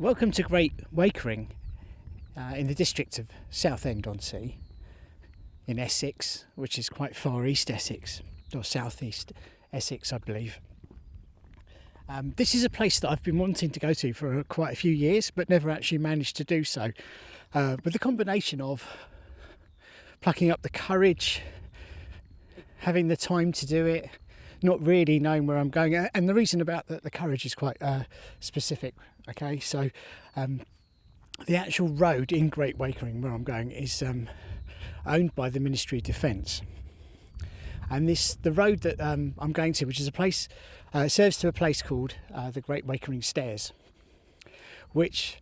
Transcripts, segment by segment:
Welcome to Great Wakering in the district of Southend-on-Sea in Essex, which is quite far east Essex, or southeast Essex, I believe. This is a place that I've been wanting to go to for quite a few years, but never actually managed to do so. With the combination of plucking up the courage, having the time to do it, not really knowing where I'm going, and the reason about the courage is quite specific. Okay, so the actual road in Great Wakering where I'm going is owned by the Ministry of Defence, and the road that I'm going to, which is a place, serves to a place called the Great Wakering Stairs, which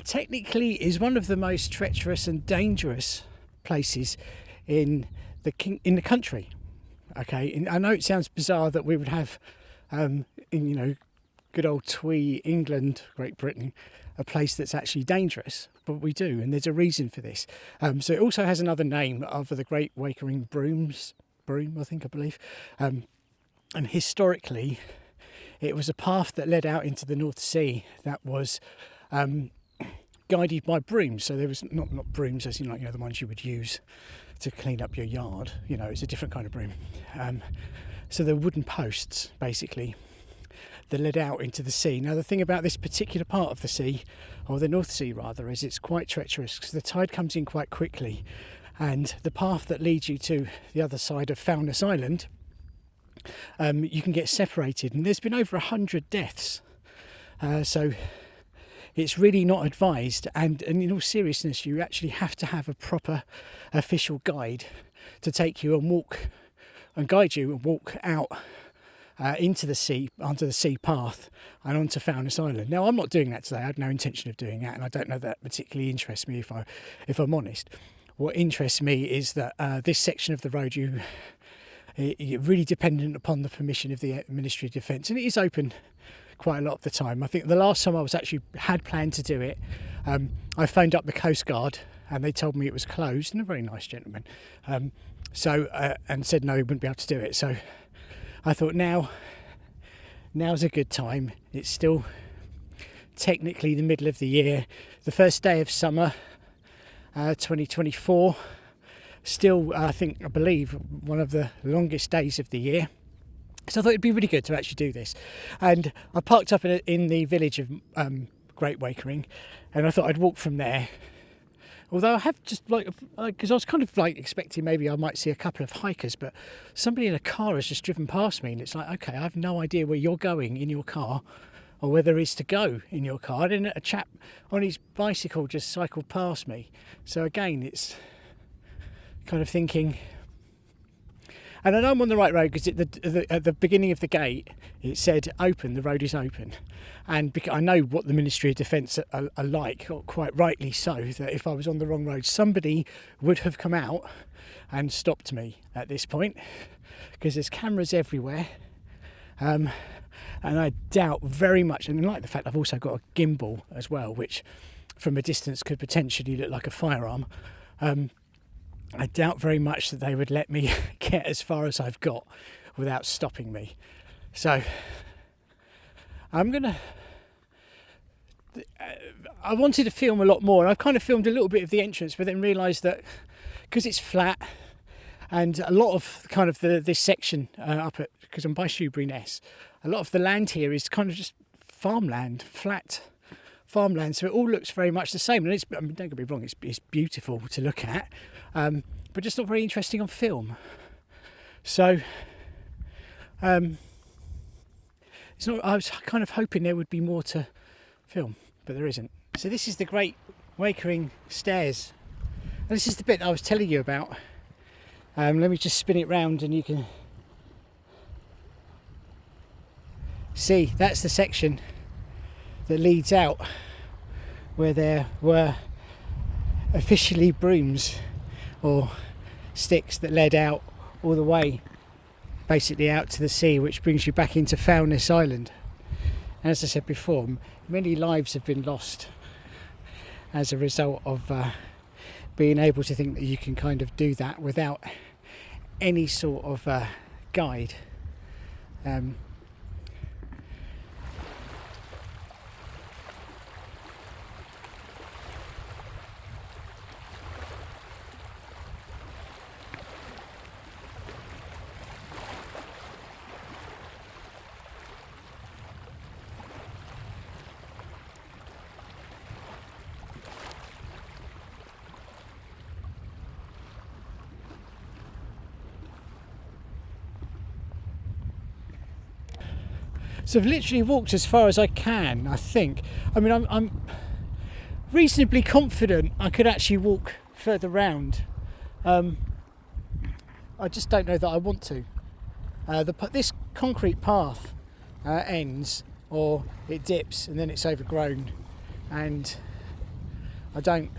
technically is one of the most treacherous and dangerous places in the country. Okay, and I know it sounds bizarre that we would have, good old twee England, Great Britain, a place that's actually dangerous, but we do, and there's a reason for this. So it also has another name of the Great Wakering Brooms, I believe. And historically, it was a path that led out into the North Sea that was guided by brooms. So there was not brooms as in the ones you would use to clean up your yard. It's a different kind of broom. So they're wooden posts, basically, that led out into the sea. Now, the thing about this particular part of the sea, or the North Sea rather, is it's quite treacherous because the tide comes in quite quickly, and the path that leads you to the other side of Foulness Island, you can get separated, and there's been over 100 deaths. So it's really not advised, and in all seriousness, you actually have to have a proper official guide to take you and guide you and walk out into the sea, onto the sea path and onto Foulness Island. Now, I'm not doing that today. I had no intention of doing that, and I don't know that particularly interests me, if I'm honest. What interests me is that this section of the road, you're really dependent upon the permission of the Ministry of Defence, and it is open quite a lot of the time. I think the last time I had planned to do it, I phoned up the Coast Guard and they told me it was closed, and a very nice gentleman, and said no, he wouldn't be able to do it. So I thought now's a good time. It's still technically the middle of the year, the first day of summer, 2024. Still, I believe, one of the longest days of the year. So I thought it'd be really good to actually do this. And I parked up in the village of Great Wakering, and I thought I'd walk from there. Although I have just because I was kind of expecting maybe I might see a couple of hikers, but somebody in a car has just driven past me, and it's like, okay, I have no idea where you're going in your car, or where there is to go in your car. And a chap on his bicycle just cycled past me. So again, it's kind of thinking, and I know I'm on the right road because at the beginning of the gate it said open, the road is open, and I know what the Ministry of Defence are like, or quite rightly so, that if I was on the wrong road, somebody would have come out and stopped me at this point, because there's cameras everywhere, and I doubt very much, and I like the fact I've also got a gimbal as well, which from a distance could potentially look like a firearm. I doubt very much that they would let me get as far as I've got without stopping me. So I wanted to film a lot more, and I've kind of filmed a little bit of the entrance, but then realised that because it's flat, and a lot of kind of this section because I'm by Shoebury Ness, a lot of the land here is kind of just farmland, flat farmland, so it all looks very much the same. And don't get me wrong, it's beautiful to look at, but just not very interesting on film. So it's not. I was kind of hoping there would be more to film, but there isn't. So this is the Great Wakering Stairs, and this is the bit I was telling you about. Let me just spin it round and you can see that's the section that leads out where there were officially brooms or sticks that led out all the way basically out to the sea, which brings you back into Foulness Island. And as I said before, many lives have been lost as a result of being able to think that you can kind of do that without any sort of guide. So I've literally walked as far as I can, I think. I mean, I'm reasonably confident I could actually walk further round. I just don't know that I want to. This concrete path ends, or it dips and then it's overgrown, and I don't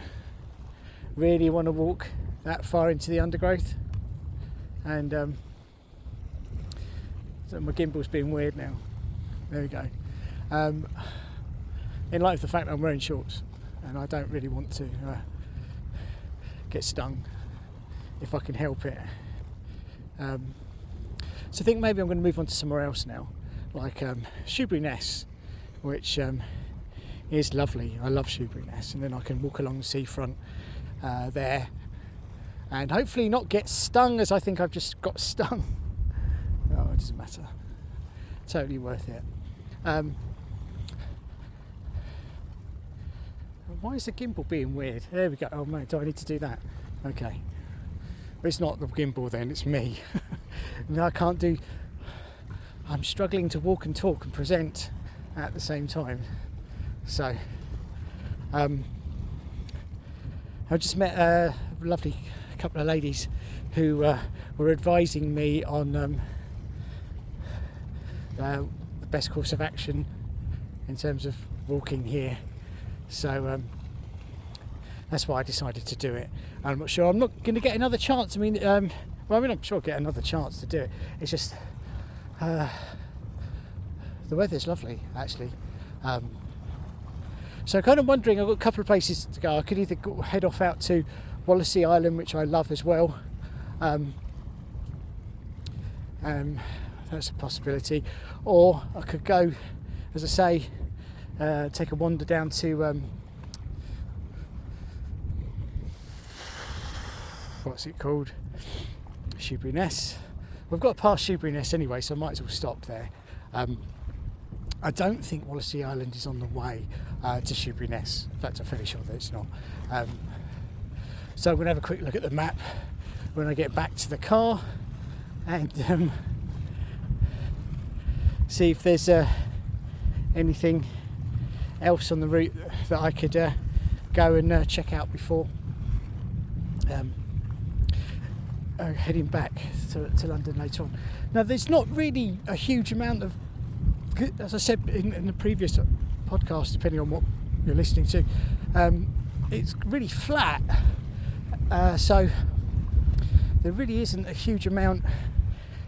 really want to walk that far into the undergrowth. And so my gimbal's being weird now. There we go. In light of the fact that I'm wearing shorts and I don't really want to get stung if I can help it. So I think maybe I'm going to move on to somewhere else now, like Shoebury Ness, which is lovely. I love Shoebury Ness, and then I can walk along the seafront there and hopefully not get stung, as I think I've just got stung. Oh, it doesn't matter. Totally worth it. Why is the gimbal being weird? There we go. Oh mate, do I need to do that? Okay. It's not the gimbal then, it's me. No, I can't do... I'm struggling to walk and talk and present at the same time. So, I just met a lovely couple of ladies who were advising me on the best course of action in terms of walking here. So that's why I decided to do it. I'm not sure. I'm not going to get another chance. I mean, I'm sure I'll get another chance to do it. It's just the weather's lovely, actually. So kind of wondering, I've got a couple of places to go. I could either head off out to Wallasey Island, which I love as well. That's a possibility. Or I could go, as I say, take a wander down to what's it called? Shoebury Ness. We've got past Shoebury Ness anyway, so I might as well stop there. I don't think Wallasey Island is on the way to Shoebury Ness. In fact, I'm fairly sure that it's not. So I'm going to have a quick look at the map when I get back to the car and see if there's anything else on the route that I could go and check out before heading back to London later on. Now, there's not really a huge amount of, as I said in the previous podcast, depending on what you're listening to, it's really flat, so there really isn't a huge amount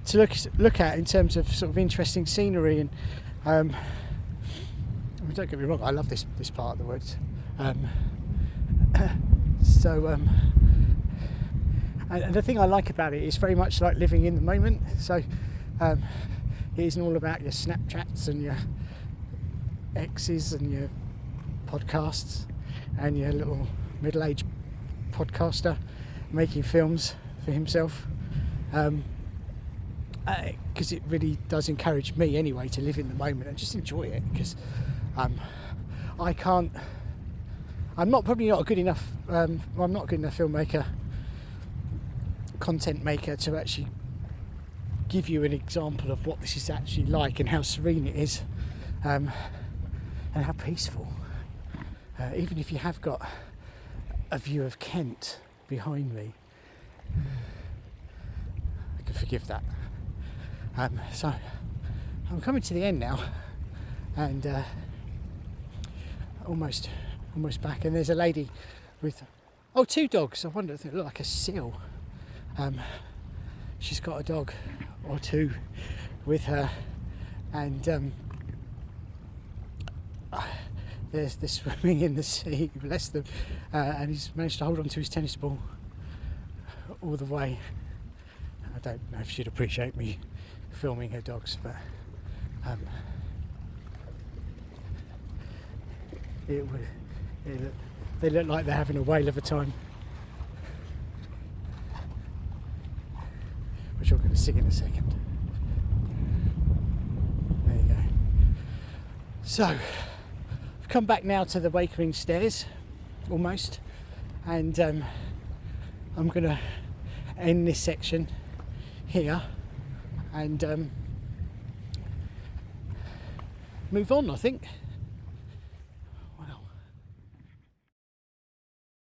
to look at in terms of sort of interesting scenery. And I mean, don't get me wrong, I love this part of the woods. And the thing I like about it is very much like living in the moment. So it isn't all about your Snapchats and your X's and your podcasts and your little middle-aged podcaster making films for himself. Because it really does encourage me anyway to live in the moment and just enjoy it, because I'm probably not a good enough I'm not a good enough filmmaker, content maker, to actually give you an example of what this is actually like and how serene it is, and how peaceful, even if you have got a view of Kent behind me. I can forgive that. So I'm coming to the end now, and almost back, and there's a lady with two dogs. I wonder if they look like a seal. She's got a dog or two with her, and they're swimming in the sea, bless them, and he's managed to hold on to his tennis ball all the way. I don't know if she'd appreciate me filming her dogs, but they look like they're having a whale of a time, which I'm going to sing in a second. There you go. So I've come back now to the Wakering Stairs, almost, and I'm going to end this section here, and move on, I think.